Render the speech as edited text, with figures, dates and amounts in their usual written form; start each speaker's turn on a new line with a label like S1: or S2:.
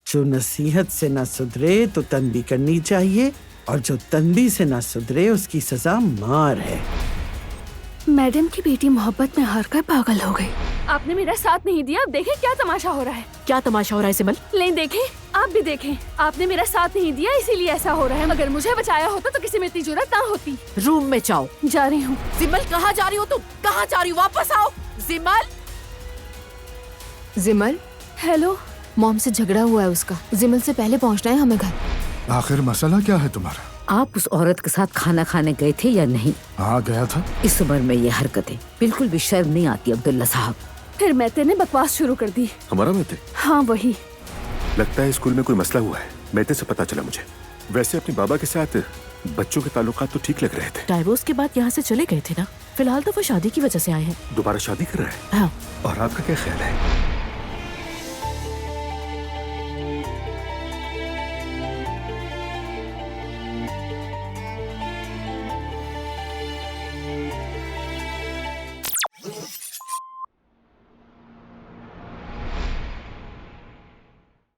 S1: जो नसीहत से ना सुधरे तो तंबी करनी चाहिए, और जो तंबी से ना सुधरे उसकी सजा मार है।
S2: मैडम की बेटी मोहब्बत में हार कर पागल हो गई।
S3: आपने मेरा साथ नहीं दिया, अब देखें क्या तमाशा हो रहा है।
S4: क्या तमाशा हो रहा है सिमल?
S3: लें देखें, आप भी देखें। आपने मेरा साथ नहीं दिया इसीलिए ऐसा हो रहा है। अगर मुझे बचाया होता तो किसी में इतनी जुर्रत ना होती।
S4: रूम में जाओ।
S3: जा रही हूँ।
S4: सिमल कहाँ जा रही हो तुम? कहाँ जा रही हो? वापस आओ सिमल।
S2: जिमल,
S3: हेलो।
S2: मॉम से झगड़ा हुआ है उसका। जिमल से पहले पहुंचना है हमें घर।
S5: आखिर मसला क्या है तुम्हारा?
S6: आप उस औरत के साथ खाना खाने गए थे या नहीं?
S5: हाँ गया था।
S6: इस उम्र में ये हरकतें बिल्कुल भी शर्म नहीं आती अब्दुल्ला साहब।
S3: फिर मैते ने बकवास शुरू कर दी।
S7: हमारा मैते?
S3: हाँ वही।
S7: लगता है स्कूल में कोई मसला हुआ है, मैते से पता चला मुझे। वैसे अपने बाबा के साथ बच्चों के ताल्लुकात तो ठीक लग रहे थे।
S4: डाइवोर्स के बाद यहाँ से चले गए थे ना। फिलहाल तो वो शादी की वजह से आए हैं।
S7: दोबारा शादी कर रहे हैं?
S4: हाँ।
S7: और आपका क्या ख्याल है?